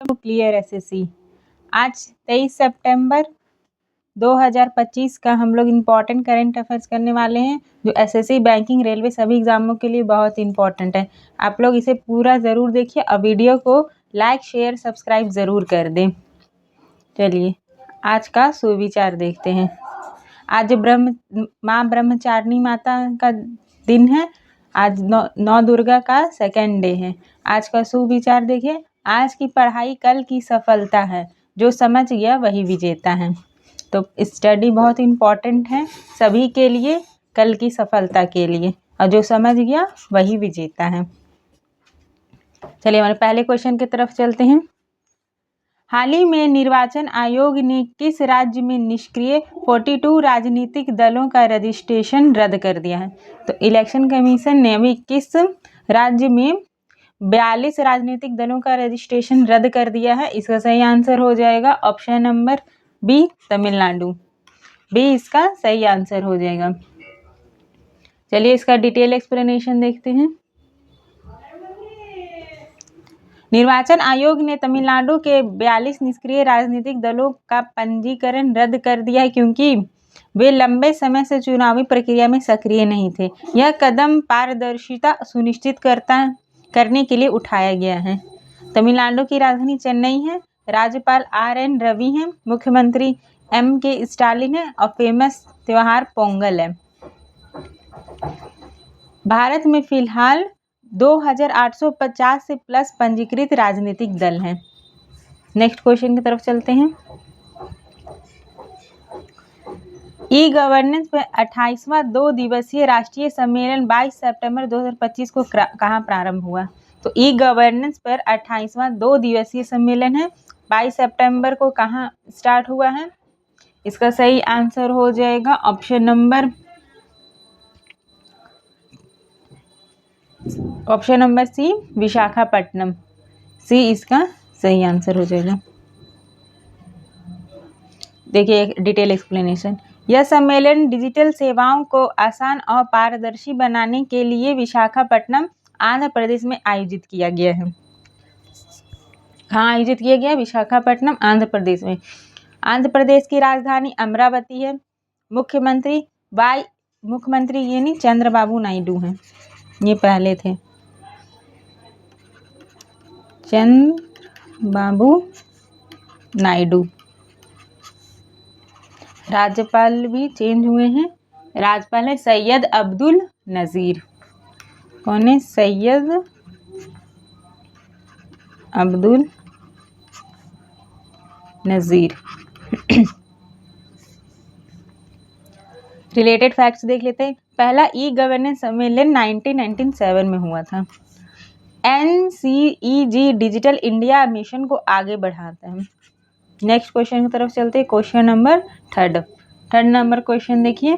Clear SSC. आज 23 सितंबर 2025 का हम लोग इम्पॉर्टेंट करंट अफेयर्स करने वाले हैं, जो एसएससी, बैंकिंग, रेलवे सभी एग्जामों के लिए बहुत इंपॉर्टेंट है। आप लोग इसे पूरा ज़रूर देखिए और वीडियो को लाइक, शेयर, सब्सक्राइब ज़रूर कर दें। चलिए आज का सुविचार देखते हैं। आज माँ ब्रह्मचारिणी माता का दिन है। आज नौ दुर्गा का सेकंड डे है। आज का सुविचार देखिए, आज की पढ़ाई कल की सफलता है, जो समझ गया वही विजेता है। तो स्टडी बहुत इम्पॉर्टेंट है सभी के लिए, कल की सफलता के लिए, और जो समझ गया वही विजेता है। चलिए हमारे पहले क्वेश्चन की तरफ चलते हैं। हाल ही में निर्वाचन आयोग ने किस राज्य में निष्क्रिय 42 राजनीतिक दलों का रजिस्ट्रेशन रद्द कर दिया है? तो इलेक्शन कमीशन ने अभी किस राज्य में 42 राजनीतिक दलों का रजिस्ट्रेशन रद्द कर दिया है? इसका सही आंसर हो जाएगा option number B, Tamil Nadu. B इसका सही आंसर हो जाएगा। चलिए इसका डिटेल एक्सप्लेनेशन देखते हैं। निर्वाचन आयोग ने तमिलनाडु के 42 निष्क्रिय राजनीतिक दलों का पंजीकरण रद्द कर दिया है, क्योंकि वे लंबे समय से चुनावी प्रक्रिया में सक्रिय नहीं थे। यह कदम पारदर्शिता सुनिश्चित करने के लिए उठाया गया है। तमिलनाडु की राजधानी चेन्नई है। राज्यपाल RN रवि हैं। मुख्यमंत्री MK स्टालिन है और फेमस त्योहार पोंगल है। भारत में फिलहाल 2850 से प्लस पंजीकृत राजनीतिक दल हैं। नेक्स्ट क्वेश्चन की तरफ चलते हैं। ई गवर्नेंस पर 28वां 2 दिवसीय राष्ट्रीय सम्मेलन 22 सितंबर 2025 को कहाँ प्रारंभ हुआ? तो ई गवर्नेंस पर 28वां 2 दिवसीय सम्मेलन है, 22 सितंबर को कहाँ स्टार्ट हुआ है? इसका सही आंसर हो जाएगा ऑप्शन नंबर सी, विशाखापट्टनम। सी इसका सही आंसर हो जाएगा। देखिए डिटेल एक्सप्लेनेशन। यह सम्मेलन डिजिटल सेवाओं को आसान और पारदर्शी बनाने के लिए विशाखापट्टनम, आंध्र प्रदेश में आयोजित किया गया है। कहाँ आयोजित किया गया? विशाखापट्टनम, आंध्र प्रदेश में। आंध्र प्रदेश की राजधानी अमरावती है। मुख्यमंत्री यानी चंद्रबाबू नायडू हैं। ये पहले थे चंद्रबाबू नायडू। राज्यपाल भी चेंज हुए हैं। राज्यपाल है सैयद अब्दुल नज़ीर। कौन है? सैयद अब्दुल नज़ीर। रिलेटेड फैक्ट्स देख लेते हैं। पहला ई गवर्नेंस सम्मेलन 1997 में हुआ था। NCEG डिजिटल इंडिया मिशन को आगे बढ़ाता है। नेक्स्ट क्वेश्चन की तरफ चलते हैं। Question number third number question देखिए।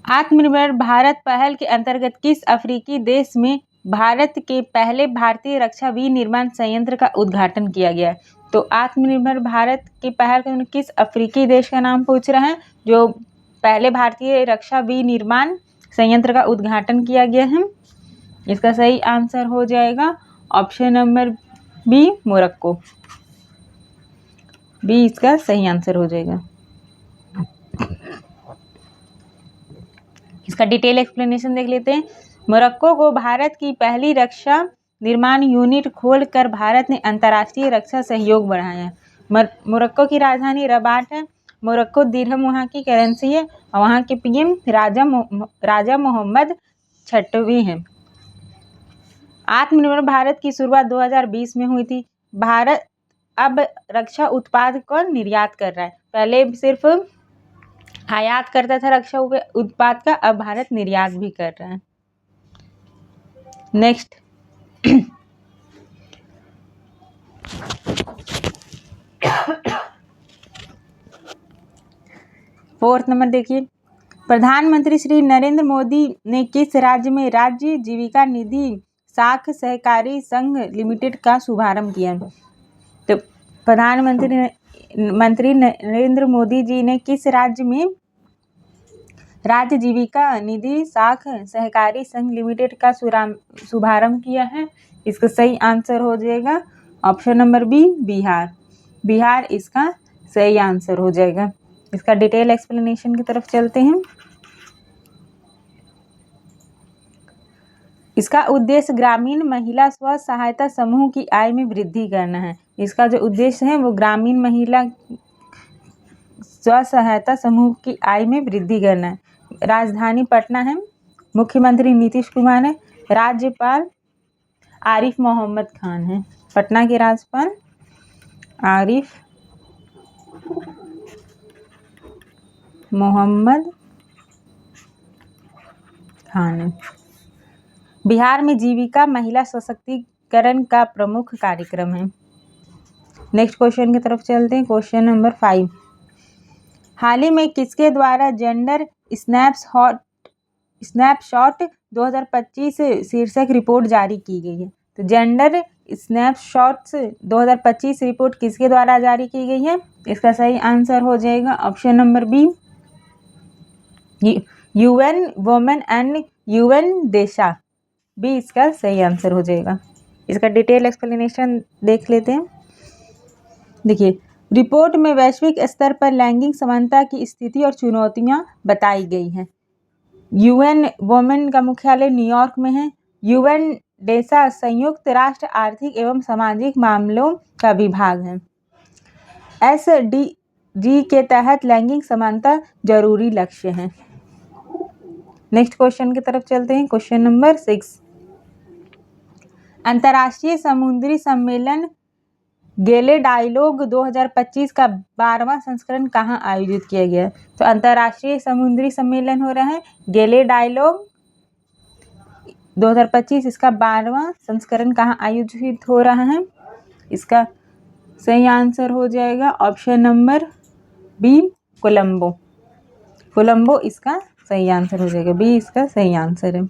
आत्मनिर्भर भारत पहल के अंतर्गत किस अफ्रीकी देश में भारत के पहले भारतीय रक्षा विनिर्माण संयंत्र का उद्घाटन किया गया? तो आत्मनिर्भर भारत की पहल के किस अफ्रीकी देश का नाम पूछ रहा है, जो पहले भारतीय रक्षा विनिर्माण संयंत्र का उद्घाटन किया गया है? इसका सही आंसर हो जाएगा option number B, Morocco. B इसका सही आंसर हो जाएगा। इसका डिटेल एक्सप्लेनेशन देख लेते हैं। मोरक्को को भारत की पहली रक्षा निर्माण यूनिट खोलकर भारत ने अंतर्राष्ट्रीय रक्षा सहयोग बढ़ाया है। मोरक्को की राजधानी रबात है। मोरक्को दिरहम वहाँ की करेंसी है और वहाँ के PM राजा मोहम्मद छठवीं हैं। आत्मनिर्भर भारत की शुरुआत 2020 में हुई थी। भारत अब रक्षा उत्पाद को निर्यात कर रहा है। पहले सिर्फ आयात करता था रक्षा उत्पाद का, अब भारत निर्यात भी कर रहा है। नेक्स्ट फोर्थ नंबर देखिए। प्रधानमंत्री श्री नरेंद्र मोदी ने किस राज्य में राज्य जीविका निधि साख सहकारी संघ लिमिटेड का शुभारंभ किया? तो प्रधानमंत्री नरेंद्र मोदी जी ने किस राज्य में राज्य जीविका निधि साख सहकारी संघ लिमिटेड का शुभारंभ किया है? इसका सही आंसर हो जाएगा option number B, Bihar. Bihar इसका सही आंसर हो जाएगा। इसका डिटेल एक्सप्लेनेशन की तरफ चलते हैं। इसका उद्देश्य ग्रामीण महिला स्व सहायता समूह की आय में वृद्धि करना है। इसका जो उद्देश्य है वो ग्रामीण महिला स्व सहायता समूह की आय में वृद्धि करना है। राजधानी पटना है, मुख्यमंत्री नीतीश कुमार है, राज्यपाल आरिफ मोहम्मद खान है। पटना के राज्यपाल आरिफ मोहम्मद खान है। बिहार में जीविका महिला सशक्तिकरण का प्रमुख कार्यक्रम है। नेक्स्ट क्वेश्चन की तरफ चलते हैं। क्वेश्चन नंबर 5, हाल ही में किसके द्वारा जेंडर स्नैपशॉट 2025 शीर्षक रिपोर्ट जारी की गई है? तो जेंडर स्नैपशॉट्स 2025 रिपोर्ट किसके द्वारा जारी की गई है? इसका सही आंसर हो जाएगा option number B, UN women and UN DESA. B इसका सही आंसर हो जाएगा। इसका डिटेल एक्सप्लेनेशन देख लेते हैं। देखिए, रिपोर्ट में वैश्विक स्तर पर लैंगिक समानता की स्थिति और चुनौतियां बताई गई हैं। UN वुमेन का मुख्यालय न्यूयॉर्क में है। UN देशा संयुक्त राष्ट्र आर्थिक एवं सामाजिक मामलों का विभाग है। SDG के तहत लैंगिक समानता जरूरी लक्ष्य है। नेक्स्ट क्वेश्चन की तरफ चलते हैं। क्वेश्चन नंबर 6, अंतर्राष्ट्रीय समुद्री सम्मेलन गेले डायलॉग 2025 का 12वां संस्करण कहाँ आयोजित किया गया? तो अंतर्राष्ट्रीय समुद्री सम्मेलन हो रहा है गेले डायलॉग 2025, इसका 12वां संस्करण कहाँ आयोजित हो रहा है? इसका सही आंसर हो जाएगा option number B, Colombo. Colombo इसका सही आंसर हो जाएगा। बी इसका सही आंसर है।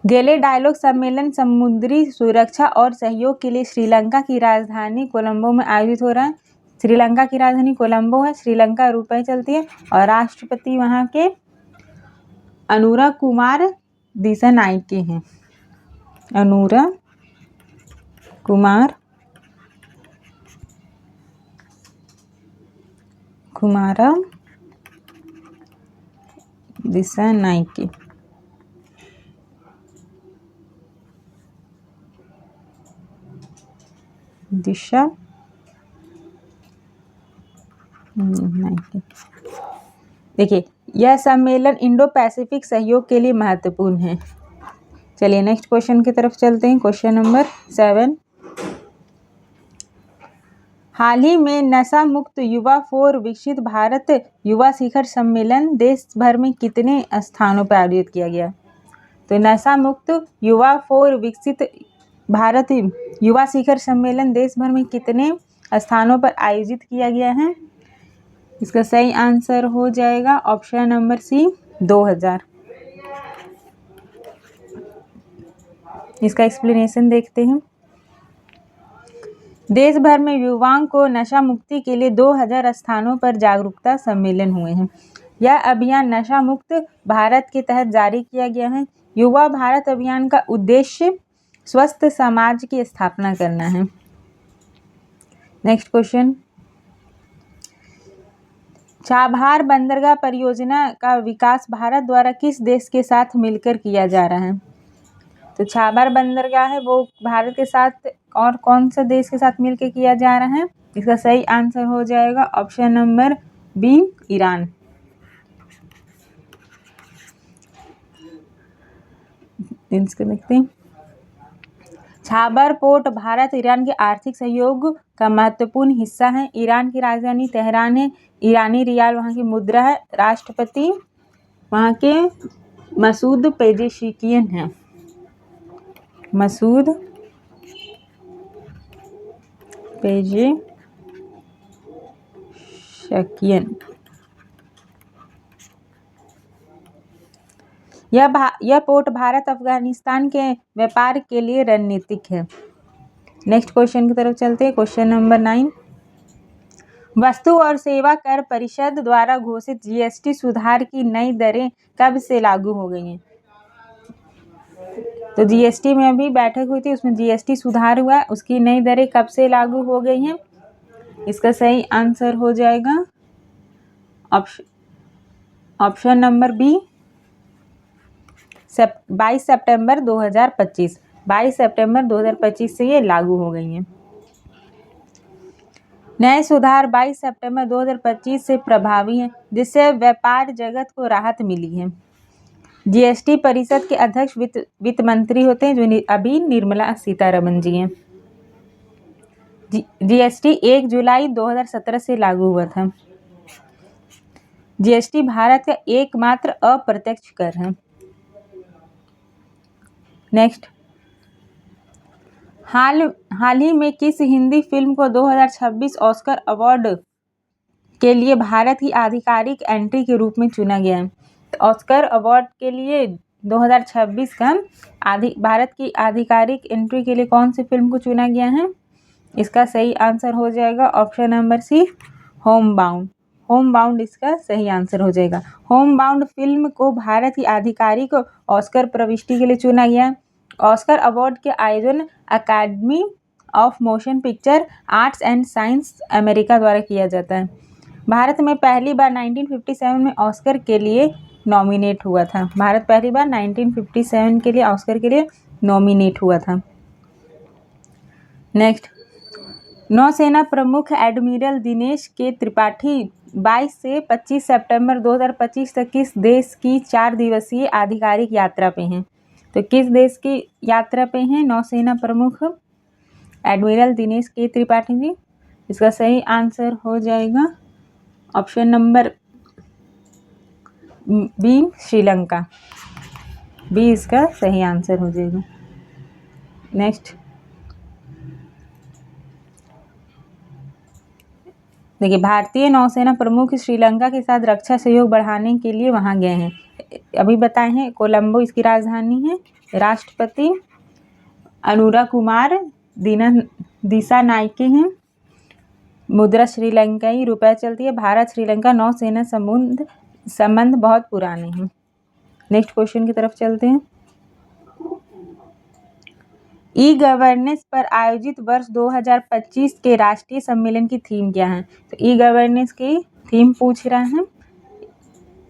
गेले डायलॉग सम्मेलन समुद्री सुरक्षा और सहयोग के लिए श्रीलंका की राजधानी कोलंबो में आयोजित हो रहा है। श्रीलंका की राजधानी कोलंबो है। श्रीलंका रुपए चलती है और राष्ट्रपति वहाँ के अनुरा कुमार दिसानायके हैं। अनुरा कुमारा दिसानायके। दिशा देखिए, यह सम्मेलन इंडो पैसिफिक सहयोग के लिए महत्वपूर्ण है। चलिए नेक्स्ट क्वेश्चन की तरफ चलते हैं। क्वेश्चन नंबर 7, हाल ही में नशा मुक्त युवा फॉर विकसित भारत युवा शिखर सम्मेलन देश भर में कितने स्थानों पर आयोजित किया गया? तो नशा मुक्त युवा फॉर विकसित भारत युवा शिखर सम्मेलन देश भर में कितने स्थानों पर आयोजित किया गया है? इसका सही आंसर हो जाएगा ऑप्शन नंबर सी, 2000। इसका एक्सप्लेनेशन देखते हैं। देश भर में युवाओं को नशा मुक्ति के लिए 2000 स्थानों पर जागरूकता सम्मेलन हुए हैं। यह अभियान नशा मुक्त भारत के तहत जारी किया गया है। युवा भारत अभियान का उद्देश्य स्वस्थ समाज की स्थापना करना है। नेक्स्ट क्वेश्चन, चाबहार बंदरगाह परियोजना का विकास भारत द्वारा किस देश के साथ मिलकर किया जा रहा है? तो चाबहार बंदरगाह है वो भारत के साथ और कौन सा देश के साथ मिलकर किया जा रहा है? इसका सही आंसर हो जाएगा ऑप्शन नंबर बी, ईरान। इसको देखते हैं। चाबहार पोर्ट भारत ईरान के आर्थिक सहयोग का महत्वपूर्ण हिस्सा है। ईरान की राजधानी तेहरान है। ईरानी रियाल वहाँ की मुद्रा है। राष्ट्रपति वहाँ के मसूद पेजेशिकियन हैं। मसूद पेजेशिकियन। यह पोर्ट भारत अफगानिस्तान के व्यापार के लिए रणनीतिक है। नेक्स्ट क्वेश्चन की तरफ चलते हैं। क्वेश्चन नंबर 9, वस्तु और सेवा कर परिषद द्वारा घोषित जीएसटी सुधार की नई दरें कब से लागू हो गई हैं? तो जीएसटी में अभी बैठक हुई थी, उसमें जीएसटी सुधार हुआ, उसकी नई दरें कब से लागू हो गई हैं? इसका सही आंसर हो जाएगा ऑप्शन नंबर बी 22 सितंबर 2025। 22 सितंबर 2025 से ये लागू हो गई हैं। नए सुधार 22 सितंबर 2025 से प्रभावी हैं, जिससे व्यापार जगत को राहत मिली है। जीएसटी परिषद के अध्यक्ष वित्त मंत्री होते हैं, जो अभी निर्मला सीतारमण जी हैं। जीएसटी 1 जुलाई 2017 से लागू हुआ था। जीएसटी भारत का एकमात्र अप्रत्यक्ष कर है। नेक्स्ट, हाल ही में किस हिंदी फिल्म को 2026 ऑस्कर अवार्ड के लिए भारत की आधिकारिक एंट्री के रूप में चुना गया है? ऑस्कर अवार्ड के लिए 2026 का भारत की आधिकारिक एंट्री के लिए कौन सी फिल्म को चुना गया है? इसका सही आंसर हो जाएगा option number C, home bound. Home bound इसका सही आंसर हो जाएगा। होम बाउंड फिल्म को भारत की आधिकारिक ऑस्कर प्रविष्टि के लिए चुना गया। ऑस्कर अवार्ड के आयोजन Academy of Motion Picture Arts and Science America द्वारा किया जाता है। भारत में पहली बार 1957 में ऑस्कर के लिए नॉमिनेट हुआ था। भारत पहली बार 1957 के लिए ऑस्कर के लिए नॉमिनेट हुआ था। नेक्स्ट, नौसेना प्रमुख एडमिरल दिनेश के त्रिपाठी 22 से 25 सितंबर 2025 तक किस देश की 4 दिवसीय आधिकारिक यात्रा पे हैं? तो किस देश की यात्रा पे हैं नौसेना प्रमुख एडमिरल दिनेश के त्रिपाठी जी? इसका सही आंसर हो जाएगा option number B, Sri Lanka. B इसका सही आंसर हो जाएगा। नेक्स्ट, देखिए, भारतीय नौसेना प्रमुख श्रीलंका के साथ रक्षा सहयोग बढ़ाने के लिए वहां गए हैं। अभी बताए हैं, कोलंबो इसकी राजधानी है। राष्ट्रपति अनुरा कुमार दिशा नायके हैं। मुद्रा श्रीलंकाई रुपया चलती है। भारत श्रीलंका नौसेना संबंध बहुत पुराने हैं। नेक्स्ट क्वेश्चन की तरफ चलते हैं। ई गवर्नेंस पर आयोजित वर्ष 2025 के राष्ट्रीय सम्मेलन की थीम क्या है? तो ई गवर्नेंस की थीम पूछ रहा है,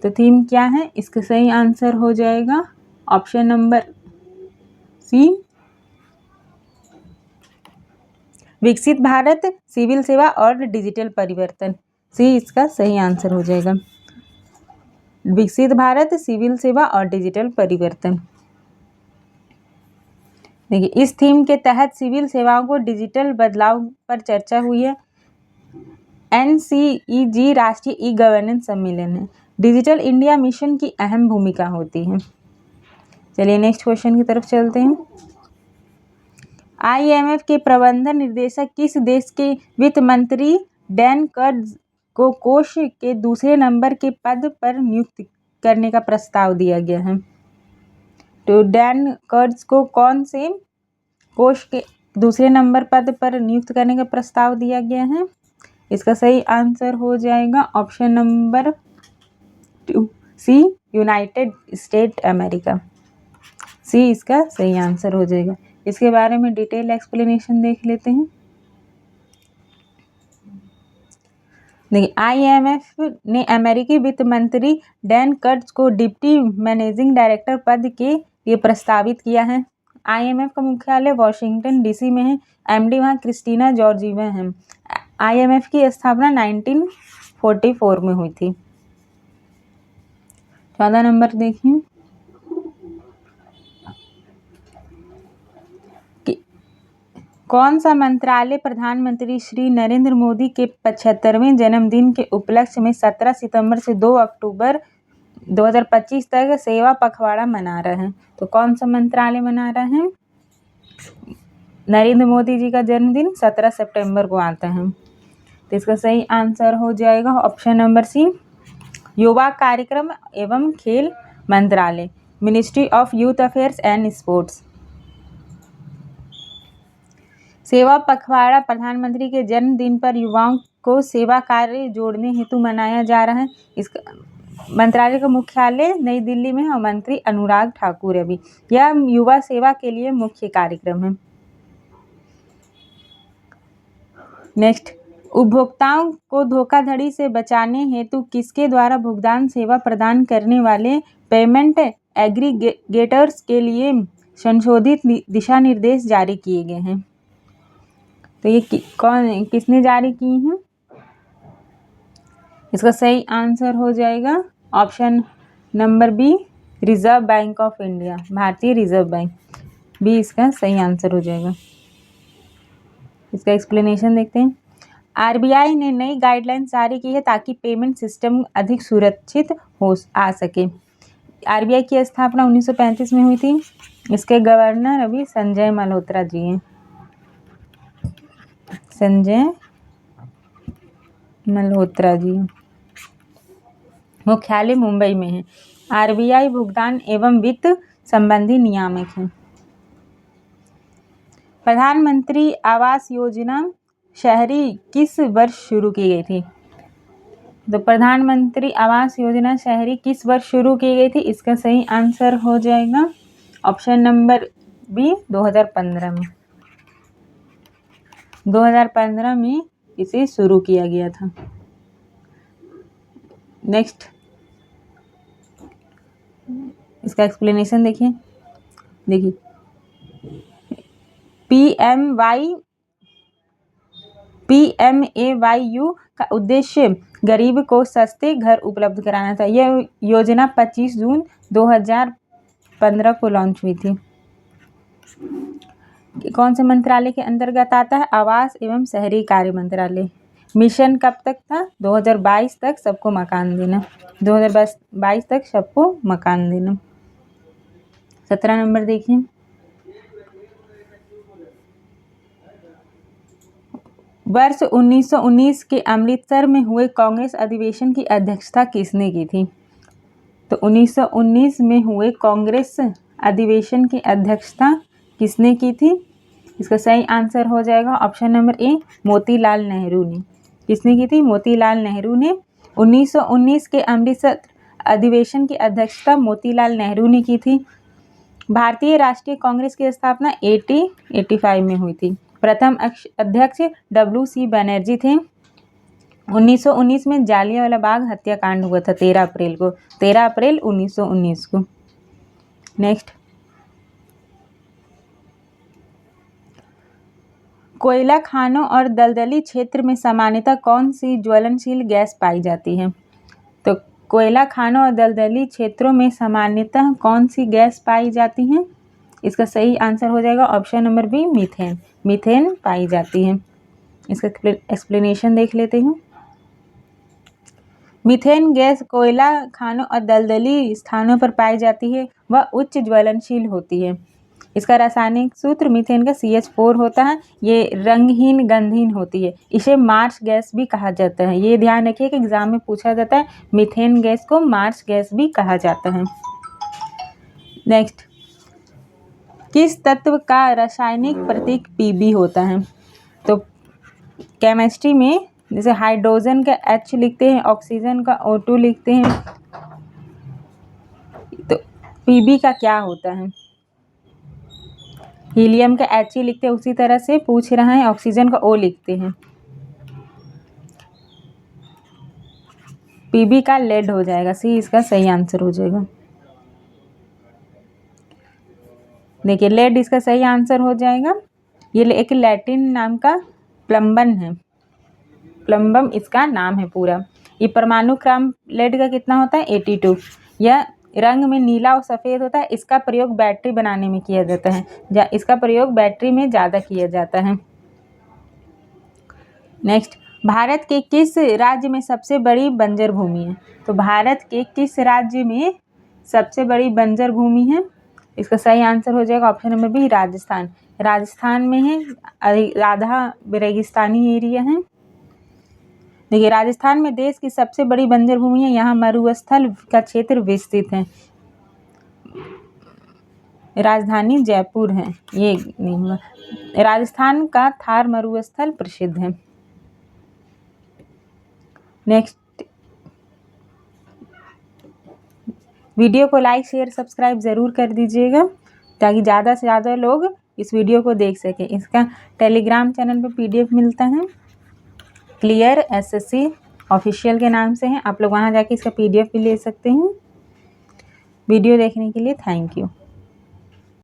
तो थीम क्या है? इसका सही आंसर हो जाएगा ऑप्शन नंबर सी, विकसित भारत, सिविल सेवा और डिजिटल परिवर्तन। सी इसका सही आंसर हो जाएगा, विकसित भारत, सिविल सेवा और डिजिटल परिवर्तन। देखिए, इस थीम के तहत सिविल सेवाओं को डिजिटल बदलाव पर चर्चा हुई है। NCEG राष्ट्रीय ई गवर्नेंस सम्मेलन है। डिजिटल इंडिया मिशन की अहम भूमिका होती है। चलिए नेक्स्ट क्वेश्चन की तरफ चलते हैं। IMF के प्रबंधन निर्देशक किस देश के वित्त मंत्री डैन कर्ज को कोष के दूसरे नंबर के पद पर नियुक्त करने का प्रस्ताव दिया गया है? तो डैन कर्ज को कौन से कोष के दूसरे नंबर पद पर नियुक्त करने का प्रस्ताव दिया गया है? इसका सही आंसर हो जाएगा option number C, United State America. C इसका सही आंसर हो जाएगा। इसके बारे में डिटेल एक्सप्लेनेशन देख लेते हैं। देखिए, IMF ने अमेरिकी वित्त मंत्री डैन कर्ज को डिप्टी मैनेजिंग डायरेक्टर पद के लिए प्रस्तावित किया है। IMF का मुख्यालय वॉशिंगटन DC में है। MD वहाँ क्रिस्टीना जॉर्जीवा है। IMF की स्थापना 1944 में हुई थी। 14 नंबर देखिए, कौन सा मंत्रालय प्रधानमंत्री श्री नरेंद्र मोदी के 75वें जन्मदिन के उपलक्ष्य में 17 सितंबर से 2 अक्टूबर 2025 तक सेवा पखवाड़ा मना रहा है? तो कौन सा मंत्रालय मना रहा है? नरेंद्र मोदी जी का जन्मदिन 17 सितंबर को आता है, तो इसका सही आंसर हो जाएगा ऑप्शन नंबर सी, युवा कार्यक्रम एवं खेल मंत्रालय, ministry of youth affairs and sports. सेवा पखवाड़ा प्रधानमंत्री के जन्मदिन पर युवाओं को सेवा कार्य जोड़ने हेतु मनाया जा रहा है। इसका मंत्रालय का मुख्यालय नई दिल्ली में है और मंत्री अनुराग ठाकुर है अभी। यह युवा सेवा के लिए मुख्य कार्यक्रम है। नेक्स्ट, उपभोक्ताओं को धोखाधड़ी से बचाने हेतु किसके द्वारा भुगतान सेवा प्रदान करने वाले पेमेंट एग्रीगेटर्स के लिए संशोधित दिशा निर्देश जारी किए गए हैं? तो ये किसने जारी की हैं? इसका सही आंसर हो जाएगा option number B, Reserve Bank of India, भारतीय रिजर्व बैंक। बी इसका सही आंसर हो जाएगा। इसका एक्सप्लेनेशन देखते हैं। आरबीआई ने नई गाइडलाइंस जारी की है ताकि पेमेंट सिस्टम अधिक सुरक्षित हो सके। आरबीआई की स्थापना 1935 में हुई थी। इसके गवर्नर अभी संजय मल्होत्रा जी हैं। संजय मल्होत्रा जी। मुख्यालय मुंबई में है। आरबीआई भुगतान एवं वित्त संबंधी नियामक है। प्रधानमंत्री आवास योजना शहरी किस वर्ष शुरू की गई थी? तो प्रधानमंत्री आवास योजना शहरी किस वर्ष शुरू की गई थी? इसका सही आंसर हो जाएगा ऑप्शन नंबर बी, 2015 में। 2015 में इसे शुरू किया गया था। नेक्स्ट, इसका एक्सप्लेनेशन देखिए। PMAYU का उद्देश्य गरीब को सस्ते घर उपलब्ध कराना था। यह योजना 25 जून 2015 को लॉन्च हुई थी। कौन से मंत्रालय के अंतर्गत आता है? आवास एवं शहरी कार्य मंत्रालय। मिशन कब तक था? 2022 तक सबको मकान देना। 2022 तक सबको मकान देना। 17 नंबर देखिए। वर्ष 1919 के अमृतसर में हुए कांग्रेस अधिवेशन की अध्यक्षता किसने की थी? तो 1919 में हुए कांग्रेस अधिवेशन की अध्यक्षता किसने की थी? इसका सही आंसर हो जाएगा option number A, Motilal Nehru ने। किसने की थी? मोतीलाल नेहरू ने। 1919 के अमृतसर अधिवेशन की अध्यक्षता मोतीलाल नेहरू ने की थी। भारतीय राष्ट्रीय कांग्रेस की स्थापना 1885 में हुई थी। प्रथम अध्यक्ष WC बनर्जी थे। 1919 में जालियांवाला बाग हत्याकांड हुआ था 13 अप्रैल 1919 को। नेक्स्ट, कोयला खानों और दलदली क्षेत्र में सामान्यतः कौन सी ज्वलनशील गैस पाई जाती है? तो कोयला खानों और दलदली क्षेत्रों में सामान्यतः कौन सी गैस पाई जाती है? इसका सही आंसर हो जाएगा option number B, methane. Methane पाई जाती है। इसका एक्सप्लेनेशन देख लेते हैं। मीथेन गैस कोयला खानों और दलदली स्थानों पर पाई जाती है। वह उच्च ज्वलनशील होती है। इसका रासायनिक सूत्र मीथेन का CH4 होता है। ये रंगहीन गंधहीन होती है। इसे मार्स गैस भी कहा जाता है। ये ध्यान रखिए कि एग्जाम में पूछा जाता है। मीथेन गैस को मार्स गैस भी कहा जाता है। नेक्स्ट, किस तत्व का रासायनिक प्रतीक Pb होता है? तो केमिस्ट्री में जैसे हाइड्रोजन का H लिखते हैं, ऑक्सीजन का O2 लिखते हैं, तो Pb का क्या होता है? हीलियम का He लिखते हैं, उसी तरह से पूछ रहा है। ऑक्सीजन का O लिखते हैं। Pb का लेड हो जाएगा। सी इसका सही आंसर हो जाएगा। देखिए, लेड इसका सही आंसर हो जाएगा। ये एक लैटिन नाम का प्लम्बन है। प्लम्बम इसका नाम है पूरा। ये परमाणु क्रम लेड का कितना होता है? 82। यह रंग में नीला और सफ़ेद होता है। इसका प्रयोग बैटरी बनाने में किया जाता है। इसका प्रयोग बैटरी में ज़्यादा किया जाता है। नेक्स्ट, भारत के किस राज्य में सबसे बड़ी बंजर भूमि है? तो भारत के किस राज्य में सबसे बड़ी बंजर भूमि है? इसका सही आंसर हो जाएगा option number B, Rajasthan. Rajasthan में है। आधा रेगिस्तानी एरिया है। देखिए, राजस्थान में देश की सबसे बड़ी बंजर भूमि है। यहाँ मरुस्थल का क्षेत्र विस्तृत है। राजधानी जयपुर है। ये नहीं हुआ। राजस्थान का थार मरुस्थल प्रसिद्ध है। नेक्स्ट वीडियो को लाइक शेयर सब्सक्राइब ज़रूर कर दीजिएगा ताकि ज़्यादा से ज़्यादा लोग इस वीडियो को देख सकें। इसका टेलीग्राम चैनल पे PDF मिलता है, क्लियर SSC ऑफिशियल के नाम से है। आप लोग वहाँ जाके इसका PDF भी ले सकते हैं। वीडियो देखने के लिए थैंक यू।